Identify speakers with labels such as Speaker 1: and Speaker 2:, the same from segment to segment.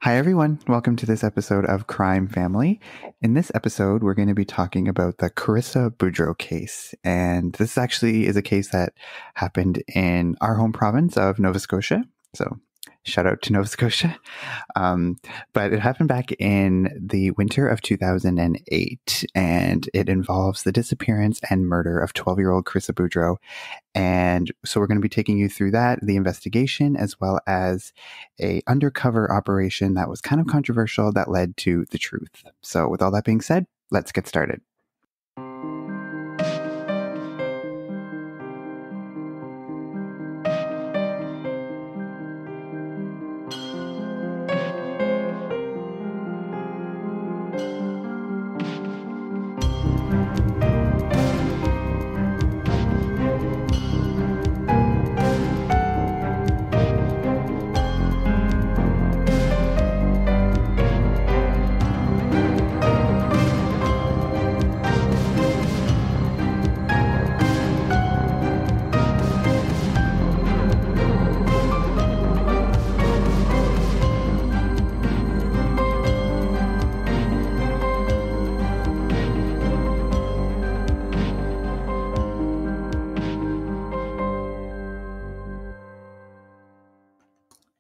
Speaker 1: Hi, everyone. Welcome to this episode of Crime Family. In this episode, we're going to be talking about the Karissa Boudreau case. And this actually is a case that happened in our home province of Nova Scotia. So shout out to Nova Scotia. But it happened back in the winter of 2008, and it involves the disappearance and murder of 12-year-old Karissa Boudreau. And so we're going to be taking you through that, the investigation, as well as a undercover operation that was kind of controversial that led to the truth. So with all that being said, let's get started.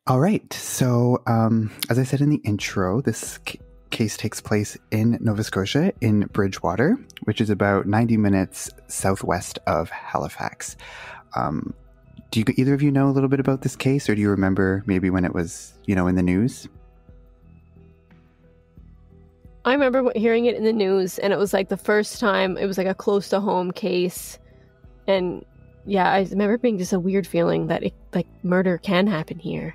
Speaker 1: All right. So, as I said in the intro, this case takes place in Nova Scotia in Bridgewater, which is about 90 minutes southwest of Halifax. Do either of you know a little bit about this case, or do you remember maybe when it was, in the news?
Speaker 2: I remember hearing it in the news, and it was like the first time it was like a close to home case. And yeah, I remember being just a weird feeling that murder can happen here.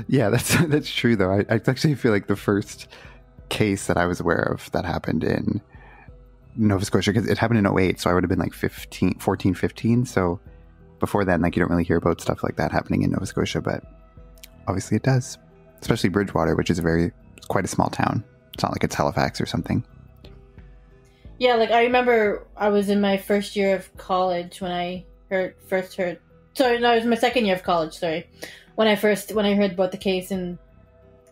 Speaker 1: Yeah, that's true, though. I actually feel like the first case that I was aware of that happened in Nova Scotia, because it happened in 2008, so I would have been like 14, 15. So before then, you don't really hear about stuff like that happening in Nova Scotia, but obviously it does. Especially Bridgewater, which is quite a small town. It's not like it's Halifax or something.
Speaker 3: Yeah, I remember I was in my first year of college when I first heard. Sorry, no, it was my second year of college. Sorry, when I heard about the case, and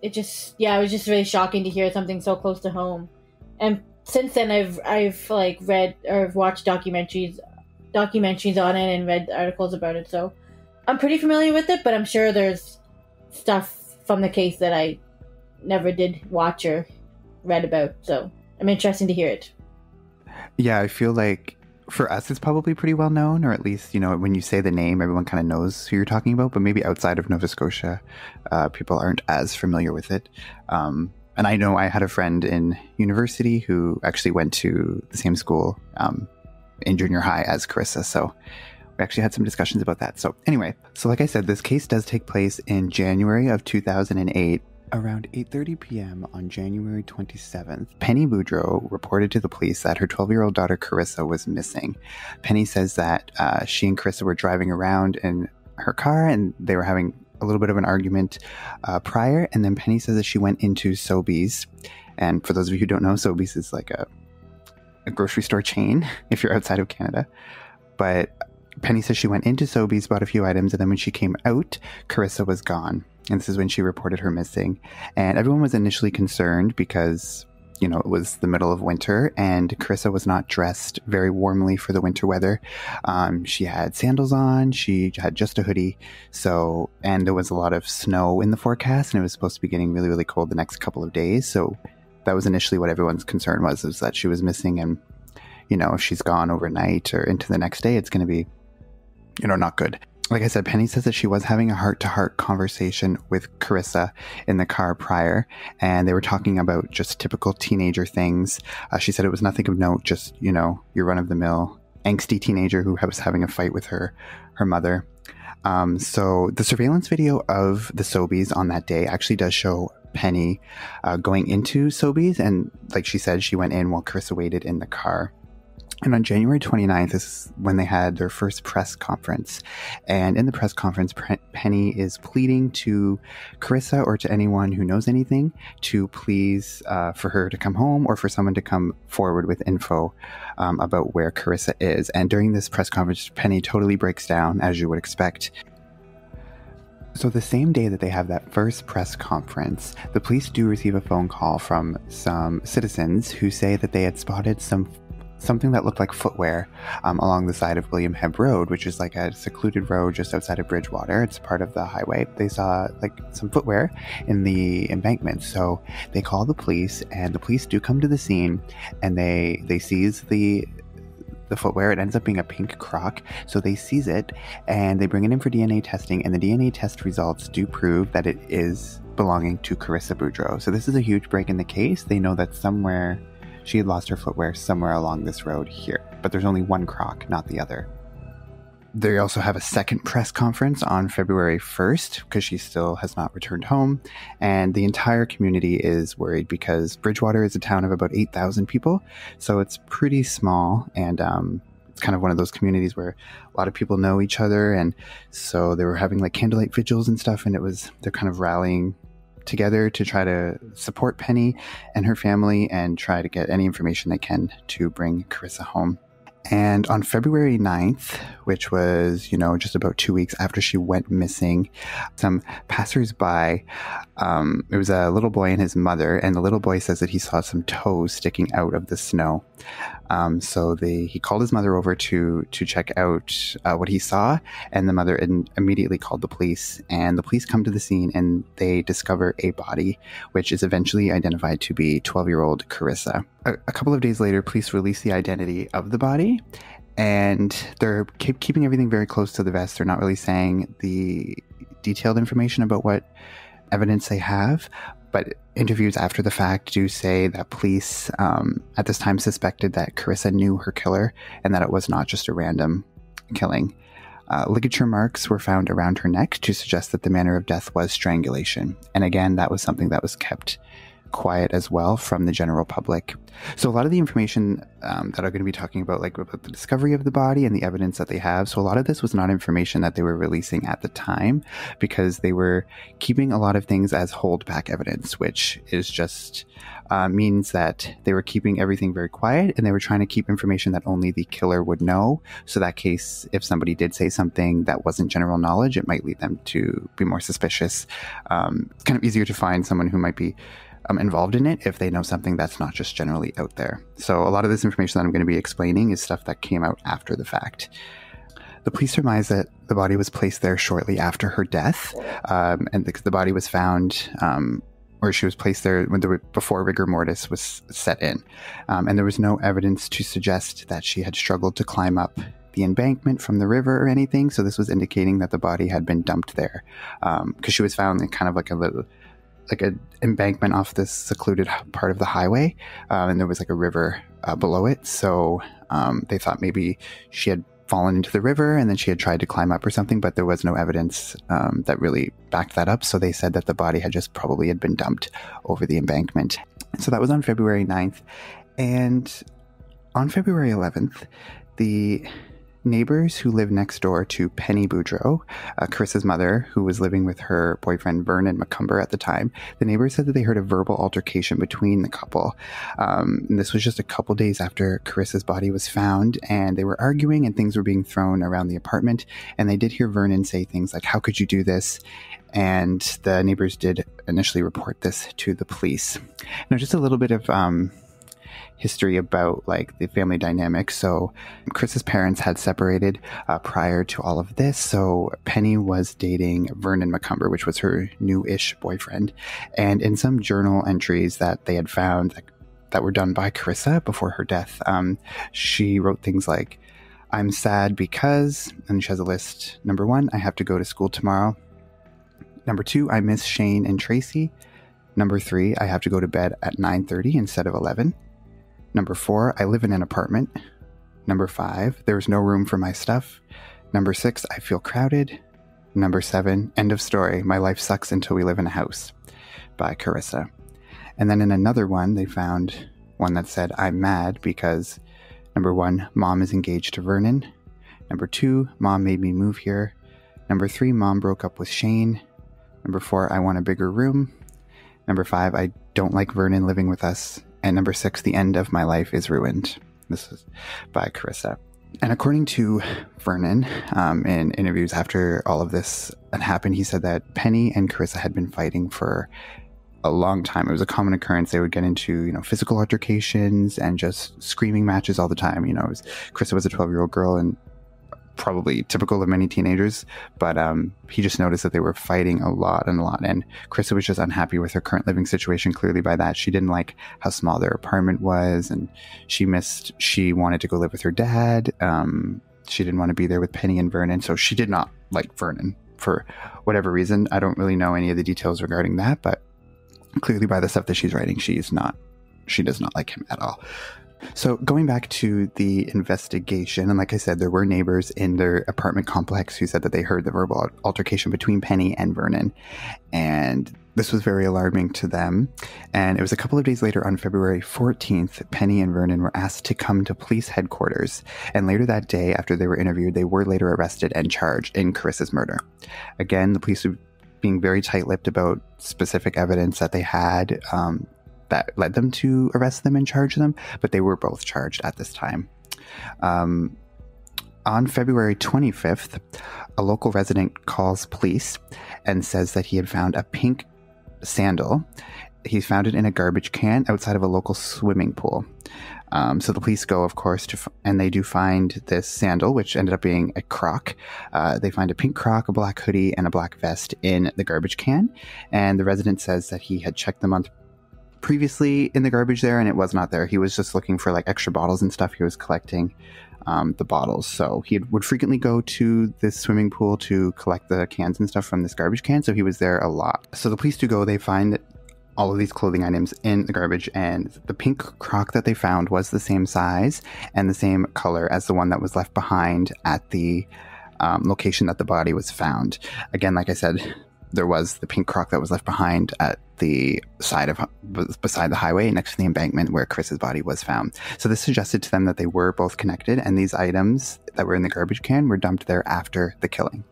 Speaker 3: it was just really shocking to hear something so close to home. And since then, I've read or watched documentaries on it and read articles about it. So I'm pretty familiar with it, but I'm sure there's stuff from the case that I never did watch or read about. So I'm interested to hear it.
Speaker 1: Yeah, I feel like for us, it's probably pretty well known, or at least, when you say the name, everyone kind of knows who you're talking about, but maybe outside of Nova Scotia, people aren't as familiar with it. And I know I had a friend in university who actually went to the same school in junior high as Karissa, so we actually had some discussions about that. So anyway, like I said, this case does take place in January of 2008. Around 8:30 p.m. on January 27th, Penny Boudreau reported to the police that her 12-year-old daughter Karissa was missing. Penny says that she and Karissa were driving around in her car and they were having a little bit of an argument prior, and then Penny says that she went into Sobeys. And for those of you who don't know, Sobeys is like a grocery store chain if you're outside of Canada. But Penny says she went into Sobeys, bought a few items, and then when she came out, Karissa was gone. And this is when she reported her missing. And everyone was initially concerned because, it was the middle of winter and Karissa was not dressed very warmly for the winter weather. She had sandals on, she had just a hoodie. And there was a lot of snow in the forecast, and it was supposed to be getting really, really cold the next couple of days. So that was initially what everyone's concern was that she was missing. And, if she's gone overnight or into the next day, it's going to be, not good. Like I said, Penny says that she was having a heart-to-heart conversation with Karissa in the car prior, and they were talking about just typical teenager things. She said it was nothing of note, just, your run-of-the-mill angsty teenager who was having a fight with her mother. So the surveillance video of the Sobeys on that day actually does show Penny going into Sobeys, and like she said, she went in while Karissa waited in the car. And on January 29th, this is when they had their first press conference. And in the press conference, Penny is pleading to Karissa or to anyone who knows anything to please for her to come home or for someone to come forward with info about where Karissa is. And during this press conference, Penny totally breaks down, as you would expect. So the same day that they have that first press conference, the police do receive a phone call from some citizens who say that they had spotted something that looked like footwear along the side of William Hebb Road, which is like a secluded road just outside of Bridgewater. It's part of the highway. They saw like some footwear in the embankment. So they call the police, and the police do come to the scene, and they seize the footwear. It ends up being a pink Croc. So they seize it and they bring it in for DNA testing, and the DNA test results do prove that it is belonging to Karissa Boudreau. So this is a huge break in the case. They know that somewhere she had lost her footwear somewhere along this road here, but there's only one Croc, not the other. They also have a second press conference on February 1st because she still has not returned home, and the entire community is worried because Bridgewater is a town of about 8,000 people, so it's pretty small, and it's kind of one of those communities where a lot of people know each other, and so they were having like candlelight vigils and stuff, and they're kind of rallying together to try to support Penny and her family and try to get any information they can to bring Karissa home. And on February 9th, which was, just about 2 weeks after she went missing, some passersby, it was a little boy and his mother, and the little boy says that he saw some toes sticking out of the snow. So he called his mother over to check out what he saw, and the mother immediately called the police, and the police come to the scene, and they discover a body, which is eventually identified to be 12-year-old Karissa. A couple of days later, police release the identity of the body, and they're keeping everything very close to the vest. They're not really saying the detailed information about what evidence they have, but interviews after the fact do say that police at this time suspected that Karissa knew her killer and that it was not just a random killing. Ligature marks were found around her neck to suggest that the manner of death was strangulation. And again, that was something that was kept quiet as well from the general public. So a lot of the information that I'm going to be talking about, like about the discovery of the body and the evidence that they have, so a lot of this was not information that they were releasing at the time because they were keeping a lot of things as holdback evidence, which is just means that they were keeping everything very quiet, and they were trying to keep information that only the killer would know. So that case, if somebody did say something that wasn't general knowledge, it might lead them to be more suspicious. It's kind of easier to find someone who might be involved in it if they know something that's not just generally out there. So a lot of this information that I'm going to be explaining is stuff that came out after the fact. The police surmise that the body was placed there shortly after her death, and because the body was found, or she was placed there before rigor mortis was set in, and there was no evidence to suggest that she had struggled to climb up the embankment from the river or anything. So this was indicating that the body had been dumped there, because she was found in kind of like an embankment off this secluded part of the highway, and there was like a river below it. So they thought maybe she had fallen into the river and then she had tried to climb up or something, but there was no evidence that really backed that up. So they said that the body had just probably had been dumped over the embankment. So that was on February 9th. And on February 11th, the neighbors who lived next door to Penny Boudreau, Karissa's mother, who was living with her boyfriend Vernon McCumber at the time, the neighbors said that they heard a verbal altercation between the couple. And this was just a couple days after Karissa's body was found, and they were arguing and things were being thrown around the apartment. And they did hear Vernon say things like, "How could you do this?" And the neighbors did initially report this to the police. Now, just a little bit of history about like the family dynamic. So Chris's parents had separated prior to all of this. So Penny was dating Vernon McCumber, which was her new-ish boyfriend. And in some journal entries that they had found that were done by Karissa before her death, she wrote things like, "I'm sad because," and she has a list. Number 1, "I have to go to school tomorrow." Number 2, "I miss Shane and Tracy." Number 3, "I have to go to bed at 9:30 instead of 11. Number 4, "I live in an apartment." Number 5, "There's no room for my stuff." Number 6, "I feel crowded." Number 7, "End of story. My life sucks until we live in a house," by Karissa. And then in another one, they found one that said, "I'm mad because," number 1, "Mom is engaged to Vernon." Number 2, "Mom made me move here." Number 3, "Mom broke up with Shane." Number 4, "I want a bigger room." Number 5, "I don't like Vernon living with us." And number 6, "The end of my life is ruined." This is by Karissa. And according to Vernon, in interviews after all of this had happened, he said that Penny and Karissa had been fighting for a long time. It was a common occurrence. They would get into, physical altercations and just screaming matches all the time. Karissa was a 12-year-old girl and probably typical of many teenagers, but he just noticed that they were fighting a lot. And Karissa was just unhappy with her current living situation. Clearly by that, she didn't like how small their apartment was, and she wanted to go live with her dad. She didn't want to be there with Penny and Vernon, so she did not like Vernon for whatever reason. I don't really know any of the details regarding that, but clearly by the stuff that she's writing, she does not like him at all. So going back to the investigation, and like I said, there were neighbors in their apartment complex who said that they heard the verbal altercation between Penny and Vernon, and this was very alarming to them. And it was a couple of days later, on February 14th, Penny and Vernon were asked to come to police headquarters, and later that day, after they were interviewed, they were later arrested and charged in Karissa's murder. Again, the police were being very tight-lipped about specific evidence that they had that led them to arrest them and charge them, but they were both charged at this time. On February 25th, a local resident calls police and says that he had found a pink sandal. He found it in a garbage can outside of a local swimming pool. So the police go, of course, and they do find this sandal, which ended up being a croc. They find a pink croc, a black hoodie, and a black vest in the garbage can. And the resident says that he had checked the month previously in the garbage there, and it was not there. He was just looking for like extra bottles and stuff. He was collecting the bottles. So he would frequently go to this swimming pool to collect the cans and stuff from this garbage can. So he was there a lot. So the police do go, they find all of these clothing items in the garbage, and the pink croc that they found was the same size and the same color as the one that was left behind at the location that the body was found. Again, like I said, there was the pink croc that was left behind at the side beside the highway next to the embankment where Karissa's body was found. So this suggested to them that they were both connected, and these items that were in the garbage can were dumped there after the killing.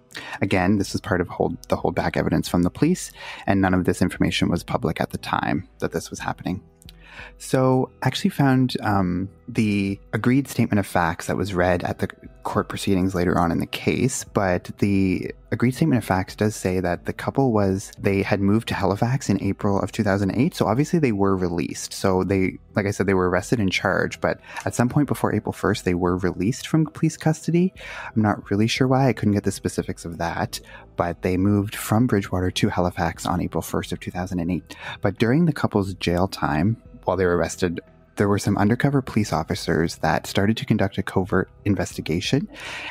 Speaker 1: Again, this was part of the holdback evidence from the police, and none of this information was public at the time that this was happening. So I actually found the agreed statement of facts that was read at the court proceedings later on in the case, but the agreed statement of facts does say that the couple they had moved to Halifax in April of 2008, so obviously they were released. So they, like I said, they were arrested and charged, but at some point before April 1st, they were released from police custody. I'm not really sure why, I couldn't get the specifics of that, but they moved from Bridgewater to Halifax on April 1st of 2008. But during the couple's jail time, while they were arrested, there were some undercover police officers that started to conduct a covert investigation,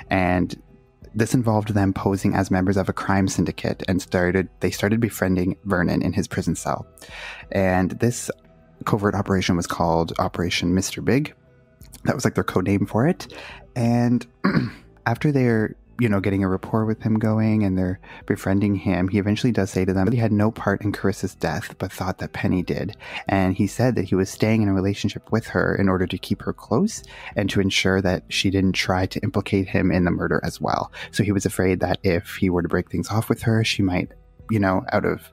Speaker 1: and this involved them posing as members of a crime syndicate, and they started befriending Vernon in his prison cell. And this covert operation was called Operation Mr. Big. That was like their code name for it. And after they're getting a rapport with him going and they're befriending him, he eventually does say to them that he had no part in Karissa's death, but thought that Penny did. And he said that he was staying in a relationship with her in order to keep her close and to ensure that she didn't try to implicate him in the murder as well. So he was afraid that if he were to break things off with her, she might, out of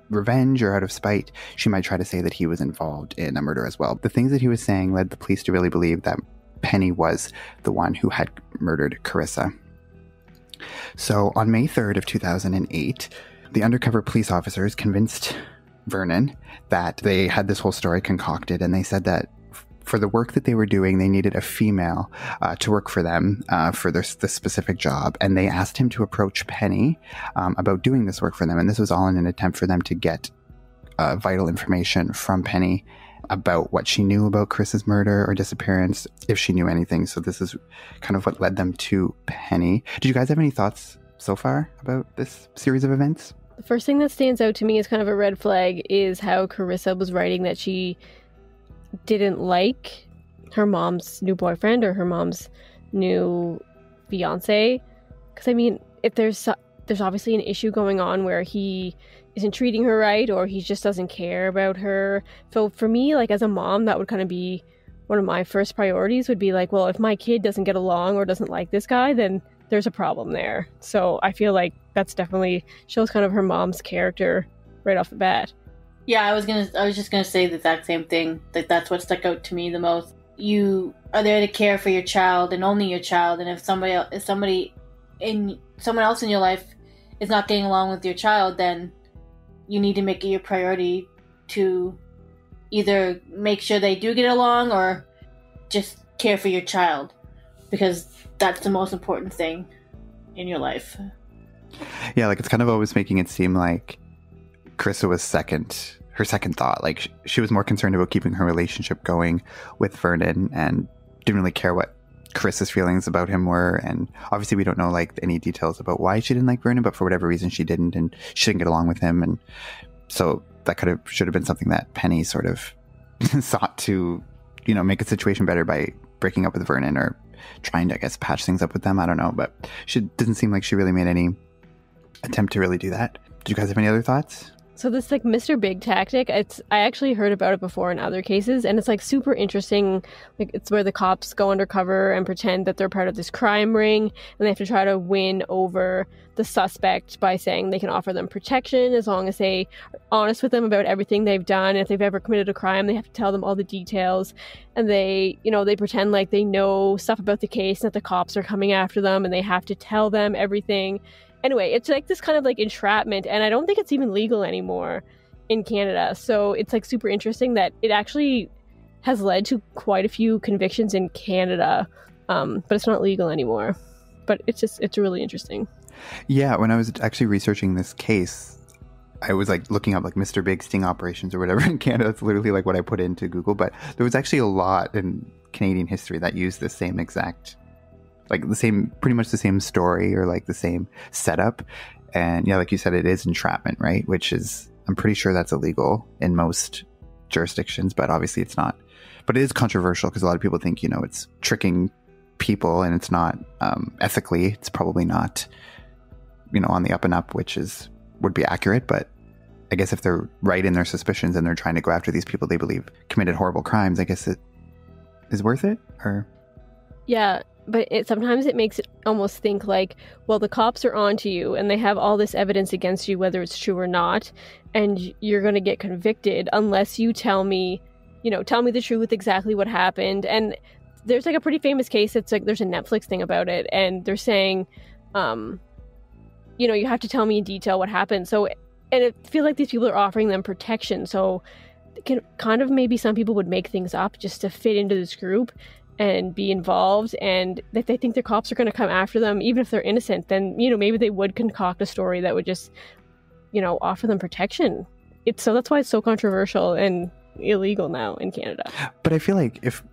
Speaker 1: revenge or out of spite, she might try to say that he was involved in a murder as well. The things that he was saying led the police to really believe that Penny was the one who had murdered Karissa. So on May 3rd of 2008, the undercover police officers convinced Vernon that they had this whole story concocted, and they said that for the work that they were doing, they needed a female to work for them for this specific job, and they asked him to approach Penny about doing this work for them, and this was all in an attempt for them to get vital information from Penny about what she knew about Karissa's murder or disappearance, if she knew anything. So this is kind of what led them to Penny. Did you guys have any thoughts so far about this series of events?
Speaker 2: The first thing that stands out to me as kind of a red flag is how Karissa was writing that she didn't like her mom's new boyfriend or her mom's new fiance. Because I mean, if there's obviously an issue going on where he isn't treating her right or he just doesn't care about her. So for me, like as a mom, that would kind of be one of my first priorities, would be like, well, if my kid doesn't get along or doesn't like this guy, then there's a problem there. So I feel like that's definitely shows kind of her mom's character right off the bat.
Speaker 3: Yeah, I was just gonna say the exact same thing. That's what stuck out to me the most. you are there to care for your child and only your child, and if someone else in your life is not getting along with your child, then you need to make it your priority to either make sure they do get along or just care for your child, because that's the most important thing in your life.
Speaker 1: Yeah, like it's kind of always making it seem like Karissa was her second thought. Like she was more concerned about keeping her relationship going with Vernon and didn't really care what Carissa's feelings about him were. And obviously we don't know like any details about why she didn't like Vernon, but for whatever reason she didn't, and she didn't get along with him. And so that should have been something that Penny sort of sought to, make a situation better by breaking up with Vernon or trying to, I guess, patch things up with them. I don't know, but she didn't seem like she really made any attempt to really do that. Do you guys have any other thoughts?
Speaker 2: So this like Mr. Big tactic, I actually heard about it before in other cases, and it's like super interesting. Like it's where the cops go undercover and pretend that they're part of this crime ring, and they have to try to win over the suspect by saying they can offer them protection as long as they are honest with them about everything they've done. And if they've ever committed a crime, they have to tell them all the details, and they pretend like they know stuff about the case and that the cops are coming after them, and they have to tell them everything. Anyway, it's like this kind of like entrapment, and I don't think it's even legal anymore in Canada. So it's like super interesting that it actually has led to quite a few convictions in Canada, but it's not legal anymore. But it's really interesting.
Speaker 1: Yeah, when I was actually researching this case, I was like looking up like Mr. Big sting operations or whatever in Canada. It's literally like what I put into Google, but there was actually a lot in Canadian history that used the same exact, like pretty much the same story or like the same setup. And yeah, like you said, it is entrapment, right? Which is, I'm pretty sure that's illegal in most jurisdictions, but obviously it's not. But it is controversial because a lot of people think, it's tricking people, and it's not ethically, it's probably not, on the up and up, which would be accurate. But I guess if they're right in their suspicions and they're trying to go after these people they believe committed horrible crimes, I guess it is worth it. Or
Speaker 2: yeah. But sometimes it makes it almost think like, well, the cops are onto you and they have all this evidence against you, whether it's true or not, and you're going to get convicted unless you tell me the truth, exactly what happened. And there's like a pretty famous case. It's like there's a Netflix thing about it, and they're saying, you have to tell me in detail what happened. So, and it feels like these people are offering them protection. So, kind of maybe some people would make things up just to fit into this group and be involved, and if they think the cops are going to come after them, even if they're innocent, then maybe they would concoct a story that would just offer them protection. So that's why it's so controversial and illegal now in Canada.
Speaker 1: But I feel like if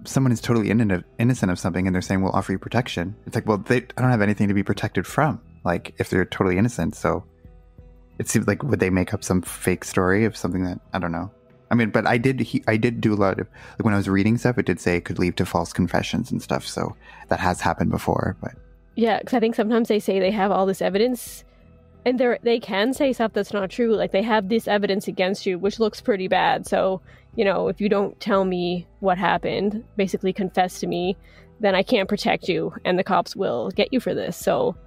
Speaker 1: someone is totally innocent of something and they're saying we'll offer you protection, it's like, well, I don't have anything to be protected from, like if they're totally innocent. So it seems like, would they make up some fake story of something that, I don't know. I mean, but I did do a lot of, like when I was reading stuff, it did say it could lead to false confessions and stuff. So that has happened before. But
Speaker 2: yeah, because I think sometimes they say they have all this evidence, and they can say stuff that's not true. Like they have this evidence against you, which looks pretty bad. So, if you don't tell me what happened, basically confess to me, then I can't protect you, and the cops will get you for this. So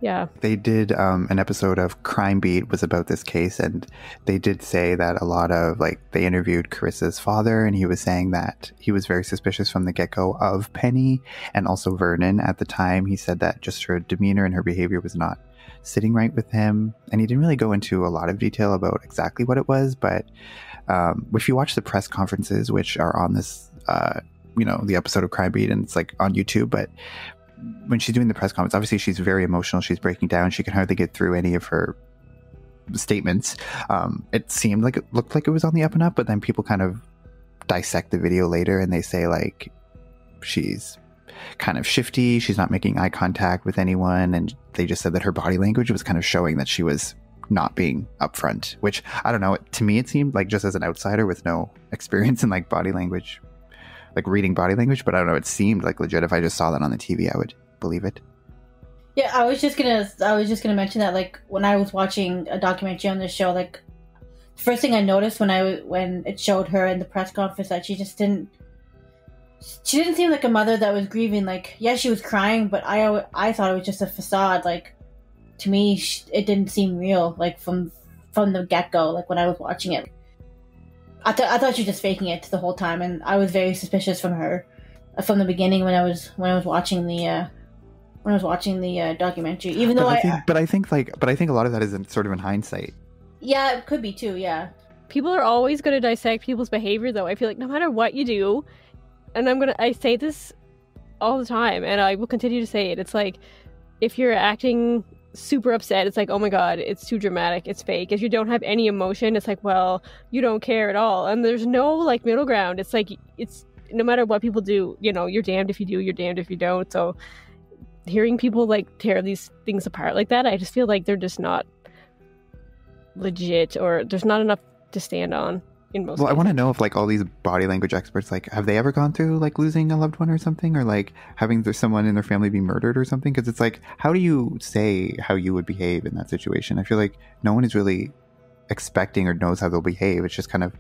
Speaker 2: yeah.
Speaker 1: They did an episode of Crime Beat was about this case, and they did say that a lot of, like, they interviewed Carissa's father, and he was saying that he was very suspicious from the get-go of Penny and also Vernon at the time. He said that just her demeanor and her behavior was not sitting right with him, and he didn't really go into a lot of detail about exactly what it was, but if you watch the press conferences, which are on this, the episode of Crime Beat, and it's like on YouTube, but when she's doing the press conference, obviously she's very emotional. She's breaking down. She can hardly get through any of her statements. It looked like it was on the up and up, but then people kind of dissect the video later and they say like she's kind of shifty. She's not making eye contact with anyone. And they just said that her body language was kind of showing that she was not being upfront, which I don't know. To me, it seemed like, just as an outsider with no experience in like body language, like reading body language, but I don't know, it seemed like legit. If I just saw that on the TV, I would believe it.
Speaker 3: Yeah, I was just gonna mention that, like, when I was watching a documentary on this show, like, the first thing I noticed when it showed her in the press conference, that she didn't seem like a mother that was grieving. Like, yeah, she was crying, but I thought it was just a facade. Like, to me, it didn't seem real, like from the get-go, like when I was watching it. I thought she was just faking it the whole time, and I was very suspicious from her from the beginning when I was watching the documentary. Even though
Speaker 1: but I think a lot of that is sort of in hindsight.
Speaker 3: Yeah, it could be too. Yeah,
Speaker 2: people are always going to dissect people's behavior, though. I feel like no matter what you do, and I say this all the time, and I will continue to say it. It's like if you're acting super upset, it's like, oh my god, it's too dramatic, it's fake. If you don't have any emotion, it's like, well, you don't care at all. And there's no like middle ground. It's like, it's no matter what people do, you know, you're damned if you do, you're damned if you don't. So hearing people like tear these things apart like that, I just feel like they're just not legit, or there's not enough to stand on in most cases.
Speaker 1: I want to know if like all these body language experts, like, have they ever gone through like losing a loved one or something, or like having someone in their family be murdered or something? Because it's like, how do you say how you would behave in that situation? I feel like no one is really expecting or knows how they'll behave. It's just kind of,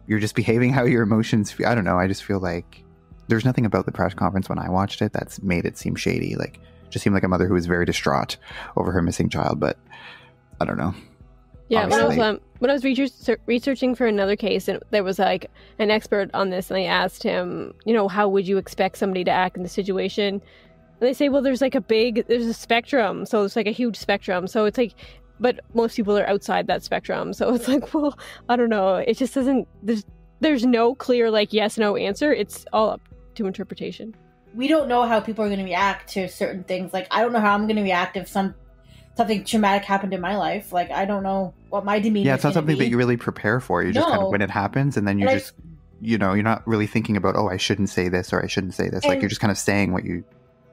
Speaker 1: you're just behaving how your emotions feel. I don't know. I just feel like there's nothing about the press conference when I watched it that's made it seem shady. Like, just seemed like a mother who was very distraught over her missing child, but I don't know.
Speaker 2: Yeah, when I was researching for another case, and there was like an expert on this, and I asked him, you know, how would you expect somebody to act in the situation? And they say, well, there's a spectrum, so it's like a huge spectrum. So it's like, but most people are outside that spectrum. So it's like, well, I don't know. It just doesn't. There's no clear like yes no answer. It's all up to interpretation.
Speaker 3: We don't know how people are going to react to certain things. Like, I don't know how I'm going to react if something traumatic happened in my life. Like, I don't know what my demeanor is.
Speaker 1: Yeah, it's not something that you really prepare for. You just kind of, when it happens, and then you just, you know, you're not really thinking about, oh, I shouldn't say this or I shouldn't say this. Like, you're just kind of saying what you...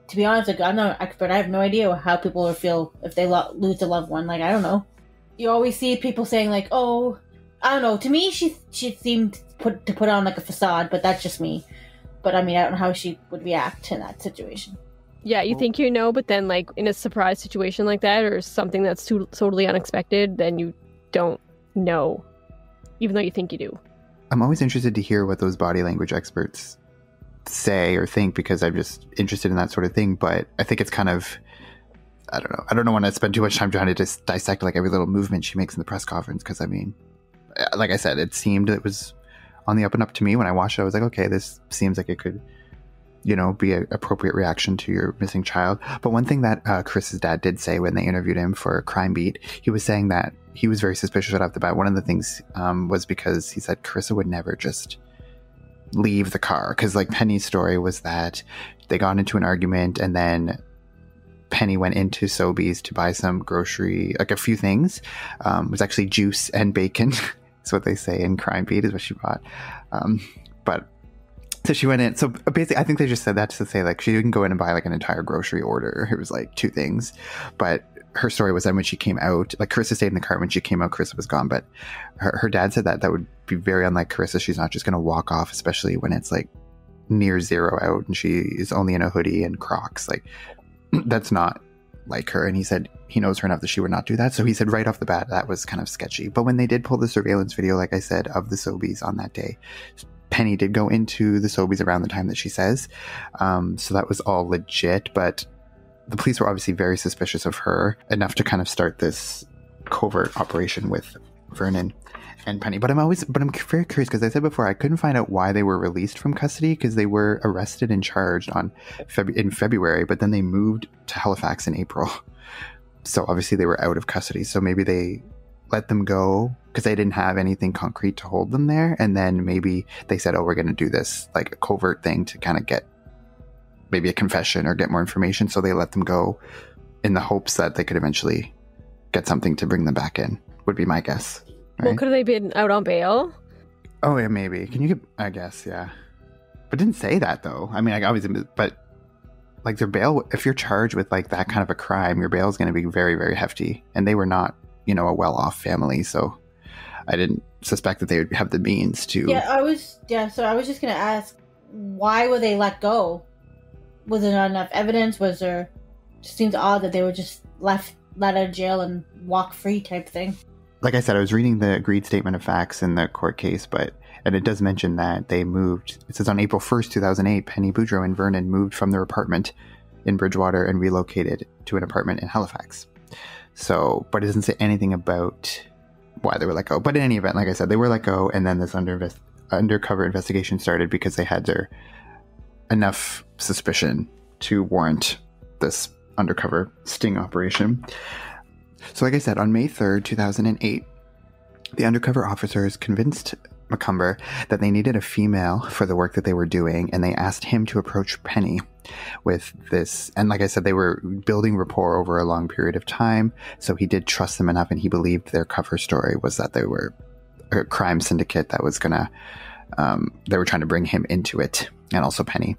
Speaker 3: To be honest, like, I'm not an expert. I have no idea how people will feel if they lose a loved one. Like, I don't know. You always see people saying, like, oh, I don't know. To me, she seemed to put on, like, a facade, but that's just me. But, I mean, I don't know how she would react in that situation.
Speaker 2: Yeah, you think you know, but then, like, in a surprise situation like that, or something that's totally unexpected, then you don't know, even though you think you do.
Speaker 1: I'm always interested to hear what those body language experts say or think, because I'm just interested in that sort of thing. But I think it's kind of, I don't want to spend too much time trying to just dissect, like, every little movement she makes in the press conference, because, I mean, like I said, it seemed it was on the up and up to me. When I watched it, I was like, okay, this seems like it could, you know, be an appropriate reaction to your missing child. But one thing that Karissa's dad did say when they interviewed him for Crime Beat, he was saying that he was very suspicious right off the bat. One of the things was because he said Karissa would never just leave the car. Because, like, Penny's story was that they got into an argument, and then Penny went into Sobeys to buy some grocery, like a few things. It was actually juice and bacon. That's what they say in Crime Beat, is what she bought. But so she went in. So basically, I think they just said that to say, like, she didn't go in and buy like an entire grocery order. It was like 2 things. But her story was that when she came out, like, Karissa stayed in the car. When she came out, Karissa was gone. But her dad said that would be very unlike Karissa. She's not just going to walk off, especially when it's like near zero out and she is only in a hoodie and Crocs. Like, that's not like her. And he said he knows her enough that she would not do that. So he said right off the bat, that was kind of sketchy. But when they did pull the surveillance video, like I said, of the Sobeys on that day, Penny did go into the Sobeys around the time that she says. So that was all legit. But the police were obviously very suspicious of her, enough to kind of start this covert operation with Vernon and Penny. But I'm very curious, because I said before, I couldn't find out why they were released from custody, because they were arrested and charged in February, but then they moved to Halifax in April. So obviously they were out of custody. So maybe they let them go because they didn't have anything concrete to hold them there. And then maybe they said, oh, we're going to do this like a covert thing to kind of get maybe a confession or get more information. So they let them go in the hopes that they could eventually get something to bring them back in, would be my guess. Right?
Speaker 2: Well, could have they been out on bail?
Speaker 1: Oh, yeah, maybe. Can you get, I guess, yeah. But didn't say that, though. I mean, I obviously, but like their bail, if you're charged with like that kind of a crime, your bail is going to be very, very hefty. And they were not, you know, a well-off family. So I didn't suspect that they would have the means to.
Speaker 3: So I was just going to ask, why were they let go? Was there not enough evidence? Was there, it just seems odd that they were just let out of jail and walk free type thing.
Speaker 1: Like I said, I was reading the agreed statement of facts in the court case, and it does mention that they moved. It says on April 1st, 2008, Penny Boudreau and Vernon moved from their apartment in Bridgewater and relocated to an apartment in Halifax. So, but it doesn't say anything about why they were let go. But in any event, like I said, they were let go, and then this undercover investigation started because they had enough suspicion to warrant this undercover sting operation. So like I said, on May 3rd, 2008, the undercover officers convinced Macomber that they needed a female for the work that they were doing, and they asked him to approach Penny with this. And like I said, they were building rapport over a long period of time, so he did trust them enough, and he believed their cover story was that they were a crime syndicate that was gonna they were trying to bring him into it, and also Penny.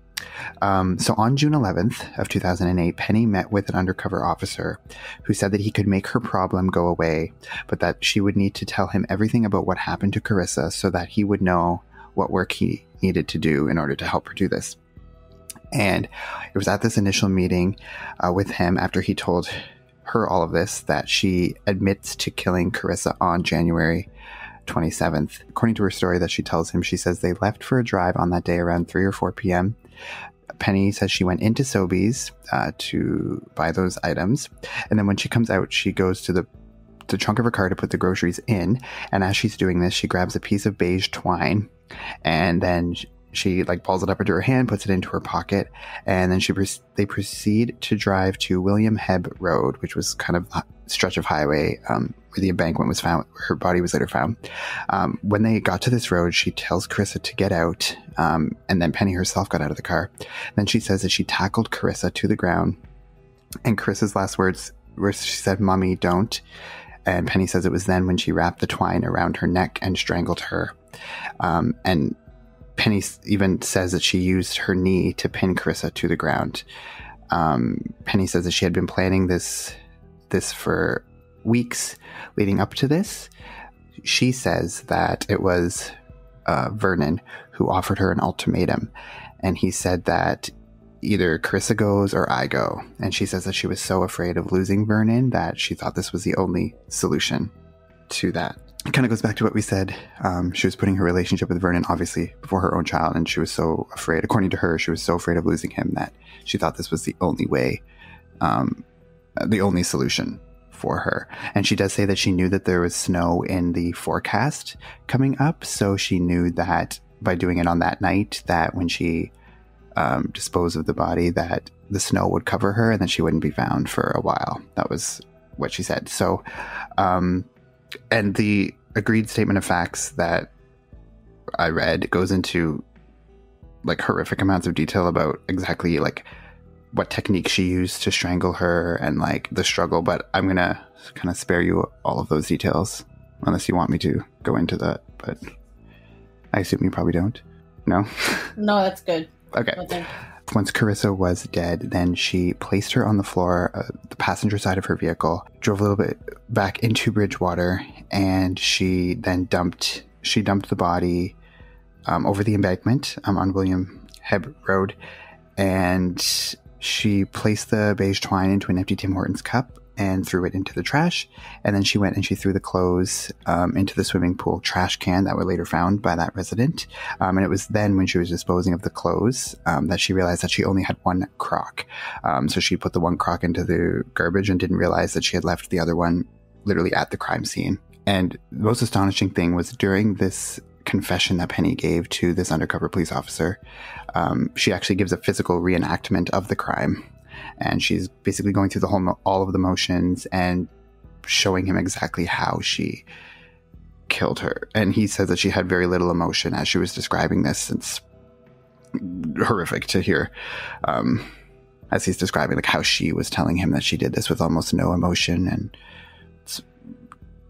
Speaker 1: So on June 11th of 2008, Penny met with an undercover officer who said that he could make her problem go away, but that she would need to tell him everything about what happened to Karissa so that he would know what work he needed to do in order to help her do this. And it was at this initial meeting with him, after he told her all of this, that she admits to killing Karissa on January 27th. According to her story that she tells him, she says they left for a drive on that day around 3 or 4 p.m. Penny says she went into Sobeys to buy those items. And then when she comes out, she goes to the trunk of her car to put the groceries in. And as she's doing this, she grabs a piece of beige twine, and then she balls it up into her hand, puts it into her pocket, and then they proceed to drive to William Hebb Road, which was kind of a stretch of highway where the embankment was found, where her body was later found. When they got to this road, she tells Karissa to get out, and then Penny herself got out of the car. Then she says that she tackled Karissa to the ground, and Carissa's last words were, she said, "Mommy, don't." And Penny says it was then when she wrapped the twine around her neck and strangled her. And Penny even says that she used her knee to pin Karissa to the ground. Penny says that she had been planning this for weeks leading up to this. She says that it was Vernon who offered her an ultimatum, and he said that either Karissa goes or I go. And she says that she was so afraid of losing Vernon that she thought this was the only solution to that. It kind of goes back to what we said. She was putting her relationship with Vernon, obviously, before her own child, and she was so afraid, according to her, she was so afraid of losing him that she thought this was the only way, the only solution for her. And she does say that she knew that there was snow in the forecast coming up, so she knew that by doing it on that night, that when she disposed of the body, that the snow would cover her and then she wouldn't be found for a while. That was what she said. So, and the agreed statement of facts that I read goes into horrific amounts of detail about exactly what technique she used to strangle her and the struggle, but I'm gonna kind of spare you all of those details unless you want me to go into that, but I assume you probably don't. No?
Speaker 3: No, that's good.
Speaker 1: Okay.
Speaker 3: Okay.
Speaker 1: Once Karissa was dead, then she placed her on the floor, the passenger side of her vehicle, drove a little bit back into Bridgewater, and she then dumped the body over the embankment on William Hebb Road, and she placed the beige twine into an empty Tim Hortons cup and threw it into the trash. And then she went and she threw the clothes into the swimming pool trash can that were later found by that resident. And it was then when she was disposing of the clothes that she realized that she only had one crock. So she put the one crock into the garbage and didn't realize that she had left the other one literally at the crime scene. And the most astonishing thing was during this confession that Penny gave to this undercover police officer, she actually gives a physical reenactment of the crime. And she's basically going through all of the motions and showing him exactly how she killed her. And he says that she had very little emotion as she was describing this. It's horrific to hear as he's describing how she was telling him that she did this with almost no emotion, and it's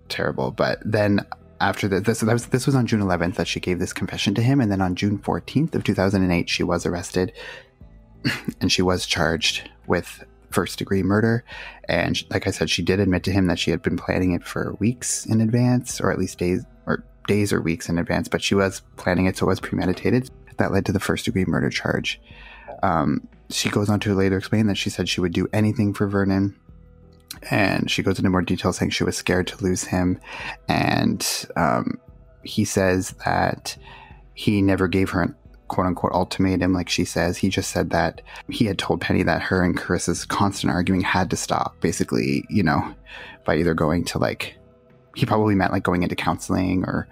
Speaker 1: terrible. But then after this was on June 11th that she gave this confession to him, and then on June 14th of 2008 she was arrested and she was charged with first-degree murder. And like I said, she did admit to him that she had been planning it for weeks in advance, or at least days or weeks in advance, but she was planning it, so it was premeditated. That led to the first-degree murder charge. She goes on to later explain that she said she would do anything for Vernon, and she goes into more detail saying she was scared to lose him. And he says that he never gave her an quote-unquote ultimatum, like she says. He just said that he had told Penny that her and Carissa's constant arguing had to stop, basically, by either going to he probably meant like going into counseling, or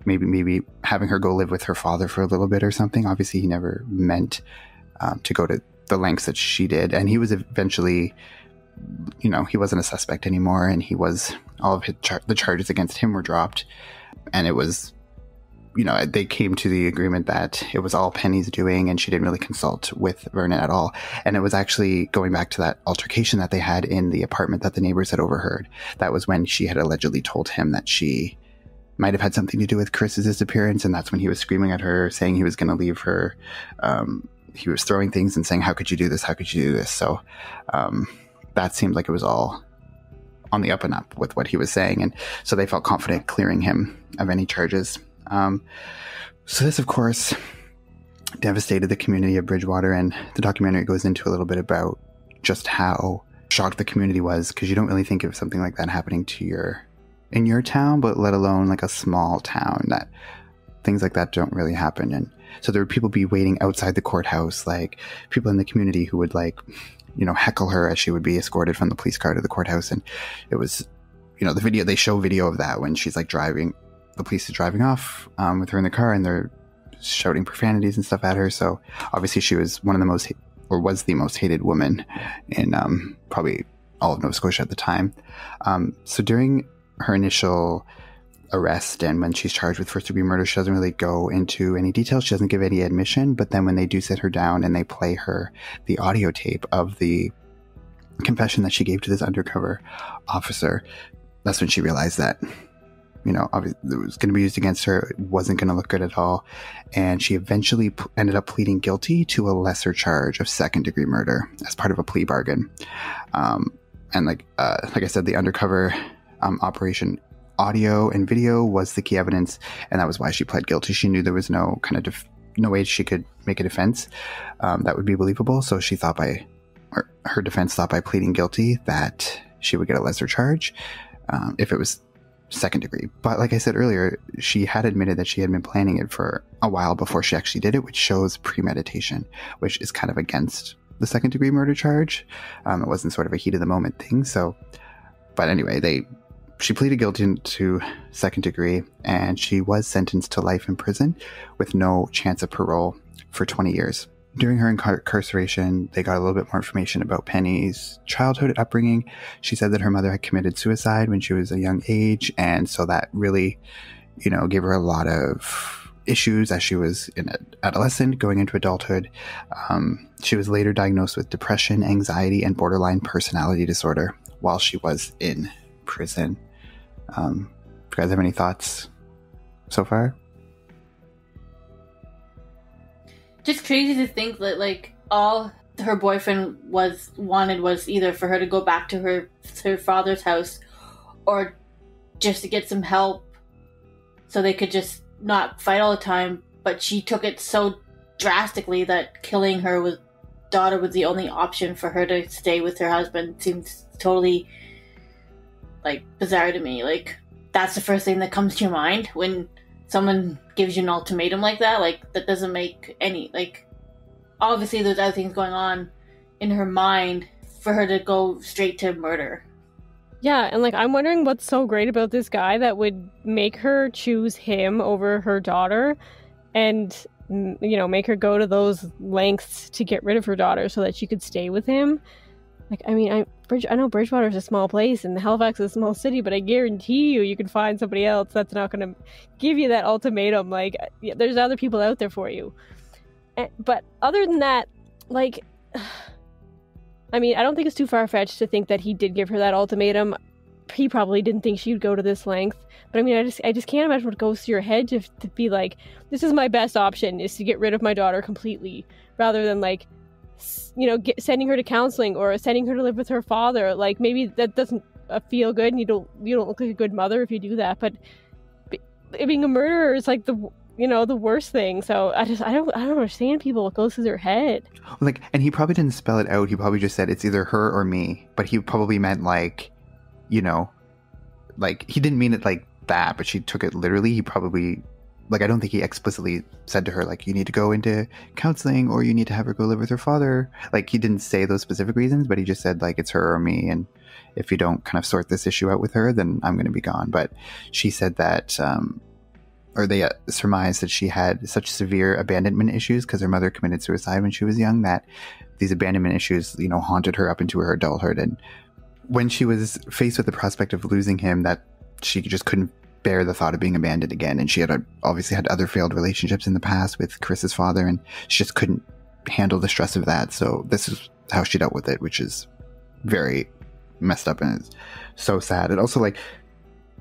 Speaker 1: maybe having her go live with her father for a little bit or something. Obviously, he never meant to go to the lengths that she did. And he was eventually, he wasn't a suspect anymore, and all of the charges against him were dropped. And it was, they came to the agreement that it was all Penny's doing, and she didn't really consult with Vernon at all. And it was actually going back to that altercation that they had in the apartment that the neighbors had overheard. That was when she had allegedly told him that she might have had something to do with Karissa's disappearance, and that's when he was screaming at her, saying he was going to leave her. He was throwing things and saying, "How could you do this? How could you do this?" So that seemed like it was all on the up and up with what he was saying, and so they felt confident clearing him of any charges. So this, of course, devastated the community of Bridgewater, and the documentary goes into a little bit about just how shocked the community was, because you don't really think of something like that happening in your town, but let alone like a small town, that things like that don't really happen. And so there would people be waiting outside the courthouse, like people in the community who would heckle her as she would be escorted from the police car to the courthouse. And it was, they show video of that when she's like driving, the police is driving off with her in the car, and they're shouting profanities and stuff at her. So obviously she was was the most hated woman in probably all of Nova Scotia at the time. So during her initial arrest, and when she's charged with first-degree murder, she doesn't really go into any details. She doesn't give any admission. But then when they do sit her down and they play her the audio tape of the confession that she gave to this undercover officer, that's when she realized that, obviously it was going to be used against her. It wasn't going to look good at all. And she eventually ended up pleading guilty to a lesser charge of second-degree murder as part of a plea bargain. And like I said, the undercover operation audio and video was the key evidence, and that was why she pled guilty. She knew there was no kind of no way she could make a defense that would be believable. So she thought her defense thought by pleading guilty that she would get a lesser charge if it was second degree. But like I said earlier, she had admitted that she had been planning it for a while before she actually did it, which shows premeditation, which is kind of against the second degree murder charge. It wasn't sort of a heat of the moment thing. So, but anyway, she pleaded guilty to second degree, and she was sentenced to life in prison with no chance of parole for 20 years. During her incarceration, they got a little bit more information about Penny's childhood upbringing. She said that her mother had committed suicide when she was a young age, and so that really, gave her a lot of issues as she was an adolescent going into adulthood. She was later diagnosed with depression, anxiety, and borderline personality disorder while she was in prison. Do you guys have any thoughts so far?
Speaker 3: Just crazy to think that all her boyfriend wanted was either for her to go back to her father's house, or just to get some help so they could just not fight all the time. But she took it so drastically that killing her daughter was the only option for her to stay with her husband. Seems totally bizarre to me. That's the first thing that comes to your mind when someone gives you an ultimatum like that. That doesn't make any, obviously there's other things going on in her mind for her to go straight to murder.
Speaker 2: Yeah, and I'm wondering what's so great about this guy that would make her choose him over her daughter, and make her go to those lengths to get rid of her daughter so that she could stay with him. I know Bridgewater is a small place and Halifax is a small city, but I guarantee you can find somebody else that's not going to give you that ultimatum. There's other people out there for you. But other than that, I don't think it's too far-fetched to think that he did give her that ultimatum. He probably didn't think she'd go to this length. But I just can't imagine what goes through your head to be this is my best option, is to get rid of my daughter completely, rather than sending her to counseling or sending her to live with her father. Maybe that doesn't feel good, and you don't look like a good mother if you do that. But being a murderer is the worst thing. So I don't understand people, what goes through their head.
Speaker 1: And he probably didn't spell it out. He probably just said it's either her or me. But he probably meant he didn't mean it like that. But she took it literally. He probably like, I don't think he explicitly said to her, like, you need to go into counseling or you need to have her go live with her father. Like, he didn't say those specific reasons, but he just said, like, it's her or me. And if you don't kind of sort this issue out with her, then I'm going to be gone. But she said that, or they surmised that she had such severe abandonment issues because her mother committed suicide when she was young, that these abandonment issues, you know, haunted her up into her adulthood. And when she was faced with the prospect of losing him, that she just couldn't bear the thought of being abandoned again. And she had obviously had other failed relationships in the past with Karissa's father, and she just couldn't handle the stress of that. So this is how she dealt with it, which is very messed up and it's so sad. And also, like,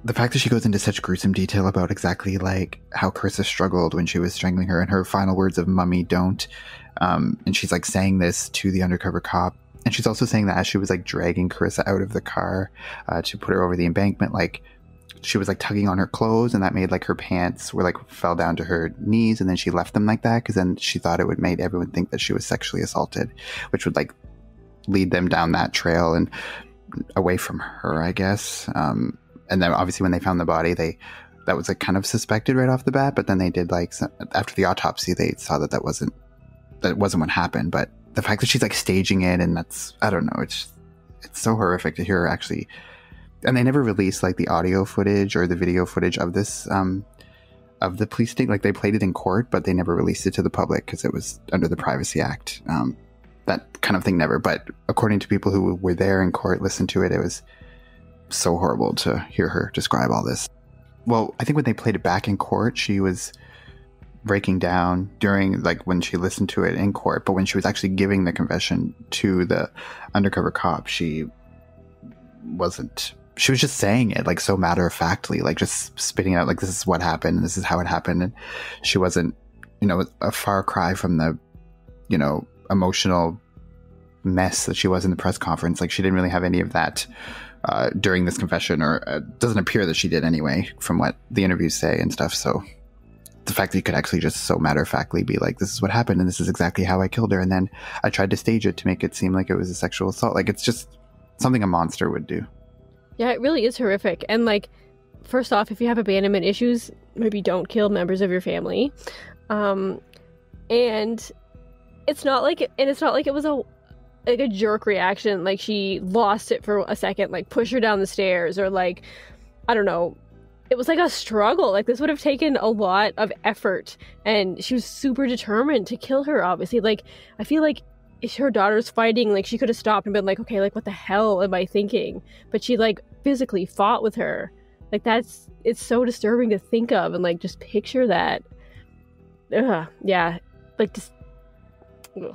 Speaker 1: the fact that she goes into such gruesome detail about exactly like how Karissa struggled when she was strangling her, and her final words of "Mummy, don't." And she's like saying this to the undercover cop. And she's also saying that as she was like dragging Karissa out of the car to put her over the embankment, like she was like tugging on her clothes, and that made like her pants were like fell down to her knees, and then she left them like that because then she thought it would make everyone think that she was sexually assaulted, which would like lead them down that trail and away from her, I guess. And then obviously when they found the body, that was like kind of suspected right off the bat, but then they did like after the autopsy, they saw that wasn't what happened. But the fact that she's like staging it, and that's, I don't know, it's so horrific to hear her actually. And they never released like the audio footage or the video footage of this of the police sting. Like they played it in court, but they never released it to the public because it was under the Privacy Act. That kind of thing never. But according to people who were there in court, listened to it, it was so horrible to hear her describe all this. Well, I think when they played it back in court, she was breaking down during like when she listened to it in court, but when she was actually giving the confession to the undercover cop, she was just saying it like so matter-of-factly, like just spitting it out like this is what happened and this is how it happened. And she wasn't, you know, a far cry from the, you know, emotional mess that she was in the press conference. Like she didn't really have any of that during this confession, or doesn't appear that she did anyway from what the interviews say and stuff. So the fact that you could actually just so matter-of-factly be like, this is what happened and this is exactly how I killed her, and then I tried to stage it to make it seem like it was a sexual assault, like it's just something a monster would do.
Speaker 2: Yeah, it really is horrific. And like, first off, if you have abandonment issues, maybe don't kill members of your family. And it's not like it was a jerk reaction, like she lost it for a second, like push her down the stairs, or like, I don't know, it was like a struggle. Like this would have taken a lot of effort, and she was super determined to kill her, obviously. Like I feel like if her daughter's fighting, like she could have stopped and been like, okay, like what the hell am I thinking? But she like physically fought with her. Like it's so disturbing to think of, and like just picture that. Yeah, like just ugh.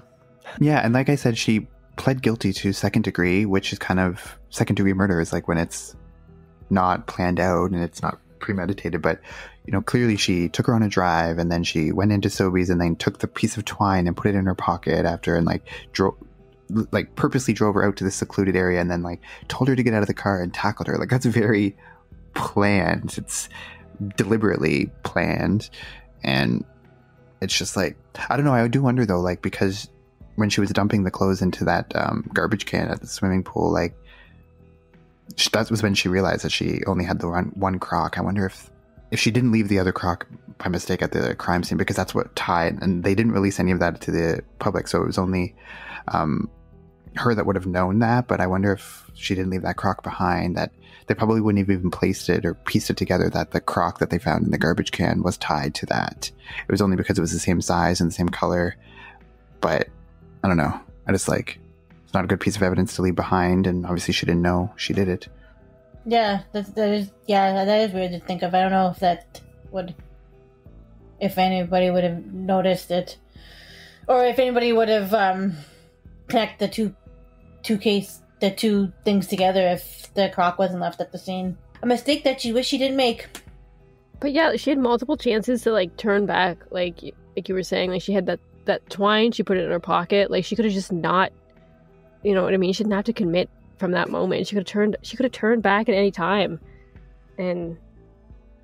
Speaker 1: Yeah, and like I said, she pled guilty to second degree, which is kind of second degree murder is like when it's not planned out and it's not premeditated. But you know, clearly she took her on a drive, and then she went into Sobeys and then took the piece of twine and put it in her pocket after, and like purposely drove her out to this secluded area, and then like told her to get out of the car and tackled her. Like that's very planned. It's deliberately planned. And it's just like, I don't know, I do wonder though, like, because when she was dumping the clothes into that garbage can at the swimming pool, like that was when she realized that she only had the one crock. I wonder if she didn't leave the other crock by mistake at the crime scene, because that's what tied, and they didn't release any of that to the public, so it was only her that would have known that. But I wonder if she didn't leave that crock behind, that they probably wouldn't have even placed it or pieced it together that the crock that they found in the garbage can was tied to that. It was only because it was the same size and the same color. But I don't know, I just like, it's not a good piece of evidence to leave behind, and obviously she didn't know she did it.
Speaker 3: Yeah, that is weird to think of. I don't know if anybody would have noticed it, or if anybody would have connected the two things together if the crock wasn't left at the scene. A mistake that she wished she didn't make.
Speaker 2: But yeah, she had multiple chances to like turn back, like you were saying, like she had that twine, she put it in her pocket, like she could have just not, you know what I mean? She didn't have to commit from that moment. She could have turned back at any time. And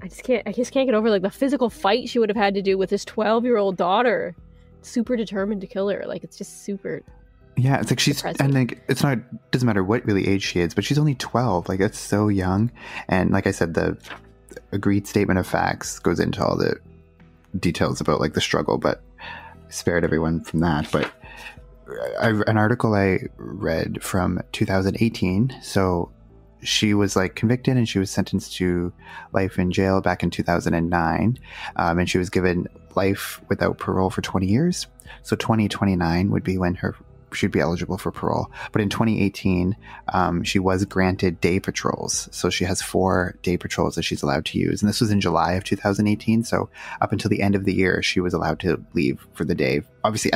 Speaker 2: I just can't get over like the physical fight she would have had to do with this 12-year-old daughter, super determined to kill her. Like it's just super.
Speaker 1: Yeah, it's like she's depressing. And like doesn't matter what really age she is, but she's only 12. Like that's so young. And like I said, the agreed statement of facts goes into all the details about like the struggle, but I spared everyone from that. But an article I read from 2018, so she was like convicted and she was sentenced to life in jail back in 2009, and she was given life without parole for 20 years. So 2029 would be when she'd be eligible for parole. But in 2018, she was granted day patrols. So she has 4 day patrols that she's allowed to use. And this was in July of 2018. So up until the end of the year, she was allowed to leave for the day. Obviously,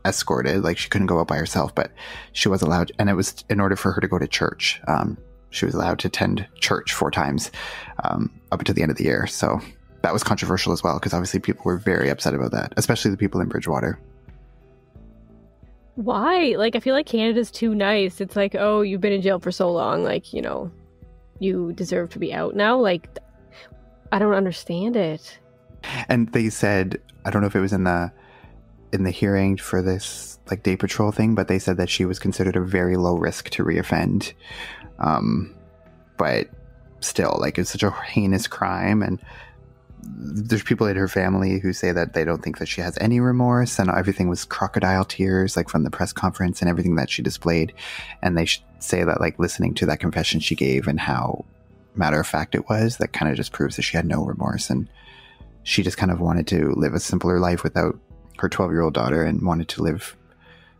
Speaker 1: escorted, like she couldn't go out by herself, but she was allowed. And it was in order for her to go to church. She was allowed to attend church 4 times up until the end of the year. So that was controversial as well, because obviously people were very upset about that, especially the people in Bridgewater.
Speaker 2: Why? Like, I feel like Canada's too nice. It's like, oh, you've been in jail for so long, like, you know, you deserve to be out now. Like, I don't understand it.
Speaker 1: And they said, I don't know if it was in the hearing for this like day patrol thing, but they said that she was considered a very low risk to reoffend. But still, like, it's such a heinous crime, and there's people in her family who say that they don't think that she has any remorse, and everything was crocodile tears, like from the press conference and everything that she displayed. And they say that, like, listening to that confession she gave and how matter of fact it was, that kind of just proves that she had no remorse, and she just kind of wanted to live a simpler life without her 12-year-old daughter and wanted to live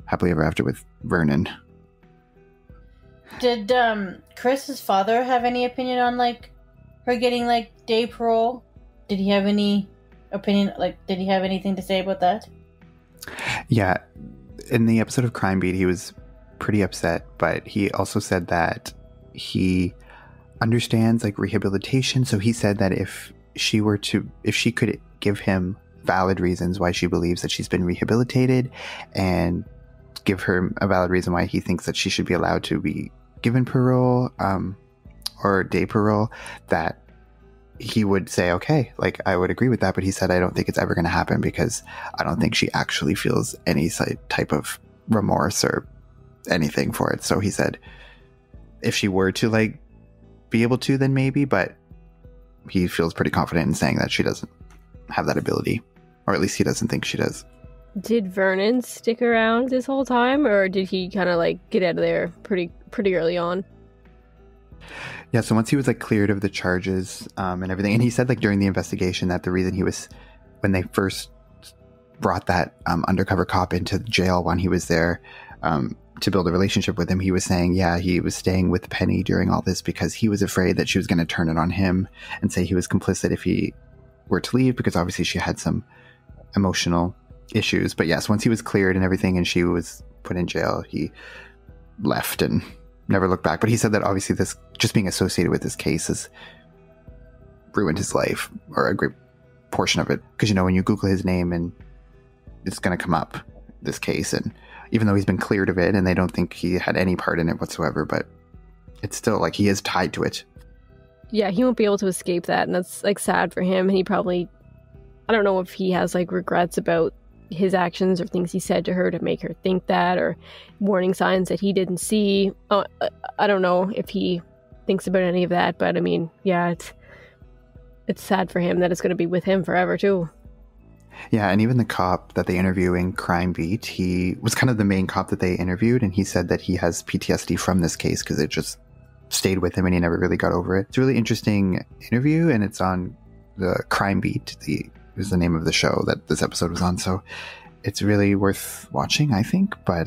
Speaker 1: happily ever after with Vernon.
Speaker 3: Did Karissa's father have any opinion on like her getting like day parole? Did he have any opinion? Like, did he have anything to say about that?
Speaker 1: Yeah, in the episode of Crime Beat, he was pretty upset, but he also said that he understands like rehabilitation. So he said that if she could give him valid reasons why she believes that she's been rehabilitated, and give her a valid reason why he thinks that she should be allowed to be given parole, or day parole, that he would say, okay, like, I would agree with that. But he said, I don't think it's ever going to happen, because I don't think she actually feels any type of remorse or anything for it. So he said, if she were to like be able to, then maybe, but he feels pretty confident in saying that she doesn't have that ability, or at least he doesn't think she does.
Speaker 2: Did Vernon stick around this whole time, or did he kind of like get out of there pretty early on?
Speaker 1: Yeah, so once he was like cleared of the charges and everything, and he said like during the investigation that the reason when they first brought that undercover cop into jail when he was there to build a relationship with him, he was saying, yeah, he was staying with Penny during all this because he was afraid that she was going to turn it on him and say he was complicit if he were to leave, because obviously she had some emotional issues. But yes, once he was cleared and everything and she was put in jail, he left and never looked back. But he said that obviously this, just being associated with this case, has ruined his life, or a great portion of it, because, you know, when you Google his name and it's going to come up, this case, and even though he's been cleared of it and they don't think he had any part in it whatsoever, but it's still like he is tied to it.
Speaker 2: Yeah, he won't be able to escape that, and that's like sad for him. And he probably, I don't know if he has like regrets about his actions or things he said to her to make her think that, or warning signs that he didn't see. I don't know if he thinks about any of that, but I mean, yeah, it's sad for him that it's going to be with him forever too.
Speaker 1: Yeah, and even the cop that they interview in Crime Beat, he was kind of the main cop that they interviewed, and he said that he has PTSD from this case because it just stayed with him and he never really got over it. It's a really interesting interview, and it's on the Crime Beat, is the name of the show that this episode was on, so it's really worth watching, I think. But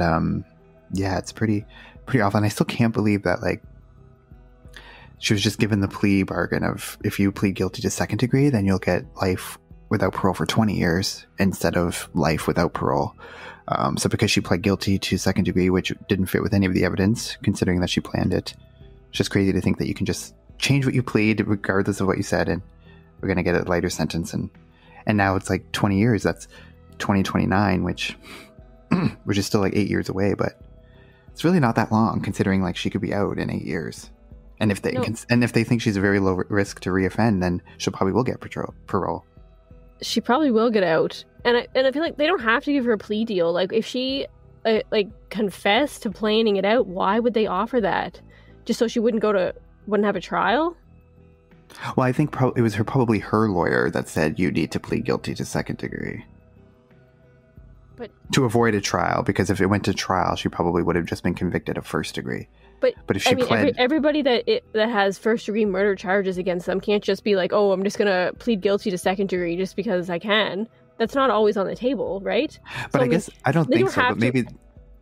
Speaker 1: yeah, it's pretty awful, and I still can't believe that like she was just given the plea bargain of, if you plead guilty to second degree, then you'll get life without parole for 20 years instead of life without parole. So because she pled guilty to second degree, which didn't fit with any of the evidence, considering that she planned it, it's just crazy to think that you can just change what you plead regardless of what you said, and we're going to get a lighter sentence. And now it's like 20 years. That's 2029, which is still like 8 years away, but it's really not that long considering like she could be out in 8 years. And if they think she's a very low risk to reoffend, then she probably will get parole.
Speaker 2: She probably will get out, and I feel like they don't have to give her a plea deal. Like, if she like confessed to planning it out, why would they offer that? Just so she wouldn't have a trial?
Speaker 1: Well, I think it was probably her lawyer that said you need to plead guilty to second degree.
Speaker 2: But
Speaker 1: to avoid a trial, because if it went to trial, she probably would have just been convicted of first degree. But if she pled...
Speaker 2: everybody that has first degree murder charges against them can't just be like, oh, I'm just gonna plead guilty to second degree just because I can. That's not always on the table, right?
Speaker 1: But so, I guess I don't think so. But maybe.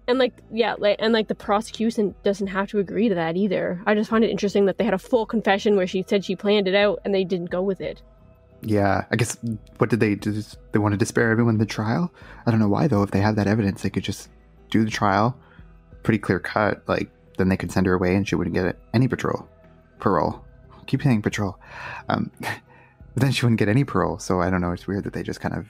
Speaker 2: And the prosecution doesn't have to agree to that either. I just find it interesting that they had a full confession where she said she planned it out and they didn't go with it.
Speaker 1: Yeah, I guess, what did they do? They wanted to spare everyone the trial? I don't know why, though. If they have that evidence, they could just do the trial, pretty clear cut, then they could send her away and she wouldn't get any parole. Keep saying patrol. But then she wouldn't get any parole, so I don't know, it's weird that they just kind of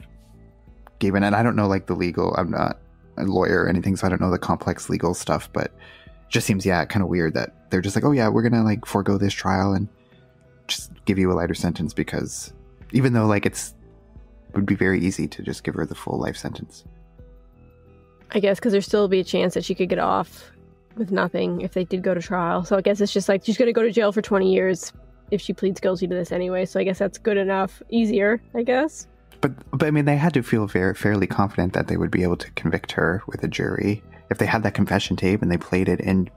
Speaker 1: gave in. And I don't know, the legal, I'm not a lawyer or anything, so I don't know the complex legal stuff, but it just seems, kind of weird that they're just like, oh yeah, we're gonna, forego this trial and just give you a lighter sentence, because... Even though, it would be very easy to just give her the full life sentence.
Speaker 2: I guess because there'd still be a chance that she could get off with nothing if they did go to trial. So I guess it's just she's going to go to jail for 20 years if she pleads guilty to this anyway. So I guess that's good enough. Easier, I guess. But
Speaker 1: I mean, they had to feel fairly confident that they would be able to convict her with a jury. If they had that confession tape and they played it in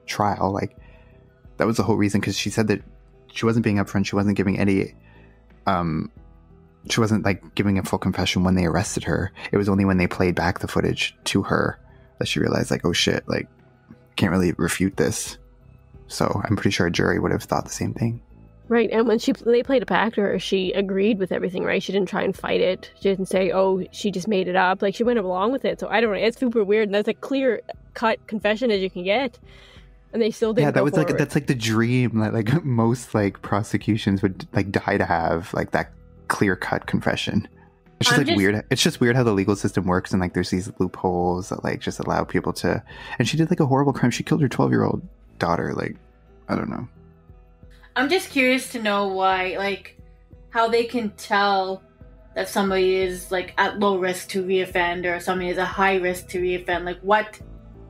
Speaker 1: trial, that was the whole reason. Because she said that she wasn't being upfront. She wasn't giving any... she wasn't giving a full confession when they arrested her. It was only when they played back the footage to her that she realized oh shit, can't really refute this. So I'm pretty sure a jury would have thought the same thing.
Speaker 2: Right, and when they played it back to her, she agreed with everything, right? She didn't try and fight it. She didn't say, oh, she just made it up. She went along with it. So I don't know, it's super weird, and that's a clear cut confession as you can get. And they still didn't. Yeah,
Speaker 1: that was that's the dream that most prosecutions would die to have, that clear cut confession. It's just weird. It's just weird how the legal system works, and there's these loopholes that just allow people to. And she did a horrible crime. She killed her 12-year-old daughter. I don't know.
Speaker 3: I'm just curious to know why, how they can tell that somebody is at low risk to reoffend or somebody is a high risk to reoffend. What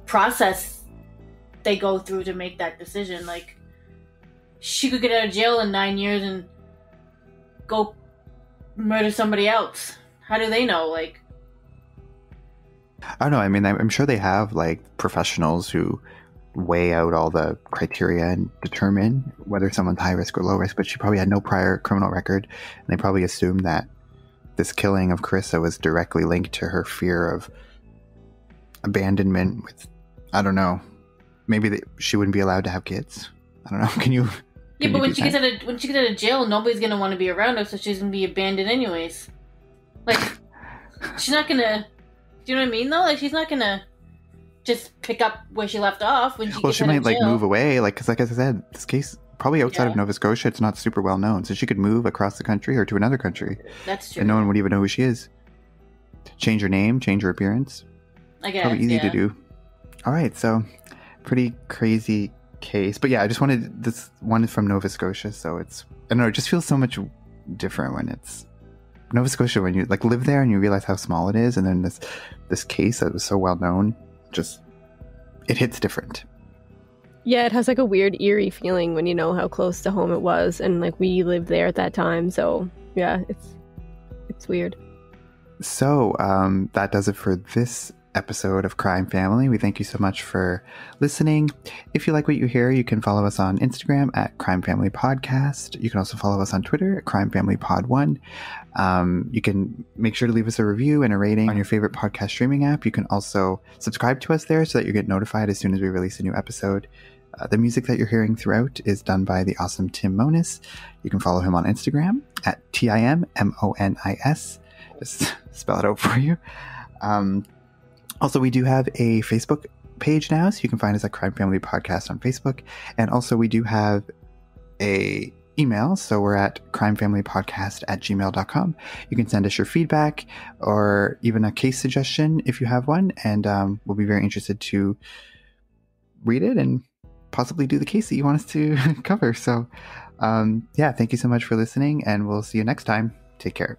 Speaker 3: process they go through to make that decision. She could get out of jail in 9 years and go murder somebody else. How do they know? I
Speaker 1: don't know. I mean, I'm sure they have professionals who weigh out all the criteria and determine whether someone's high risk or low risk, but she probably had no prior criminal record, and they probably assumed that this killing of Karissa was directly linked to her fear of abandonment with, I don't know, maybe she wouldn't be allowed to have kids. I don't know. Can you?
Speaker 3: Yeah, but when she gets out of jail, nobody's gonna want to be around her, so she's gonna be abandoned anyways. She's not gonna. Do you know what I mean? Though, she's not gonna just pick up where she left off when she.
Speaker 1: Well, she might move away, because as I said, this case probably outside of Nova Scotia, it's not super well known, so she could move across the country or to another country.
Speaker 3: That's true.
Speaker 1: And no one would even know who she is. Change her name, change her appearance.
Speaker 3: I guess
Speaker 1: probably easy to do. All right, so. Pretty crazy case, but I just wanted, this one is from Nova Scotia, so it's, I don't know, it just feels so much different when it's Nova Scotia, when you live there and you realize how small it is, and then this case that was so well known, just it hits different.
Speaker 2: Yeah, it has a weird eerie feeling when you know how close to home it was, and we lived there at that time, so yeah, it's weird.
Speaker 1: So that does it for this episode of Crime Family. We thank you so much for listening. If you like what you hear, you can follow us on Instagram at Crime Family Podcast. You can also follow us on Twitter at Crime Family Pod 1. You can make sure to leave us a review and a rating on your favorite podcast streaming app. You can also subscribe to us there so that you get notified as soon as we release a new episode. The music that you're hearing throughout is done by the awesome Tim Monis. You can follow him on Instagram at TIMMONIS. Just spell it out for you. Also, we do have a Facebook page now, so you can find us at Crime Family Podcast on Facebook. And also, we do have a email, so we're at crimefamilypodcast@gmail.com. You can send us your feedback or even a case suggestion if you have one, and we'll be very interested to read it and possibly do the case that you want us to cover. So, thank you so much for listening, and we'll see you next time. Take care.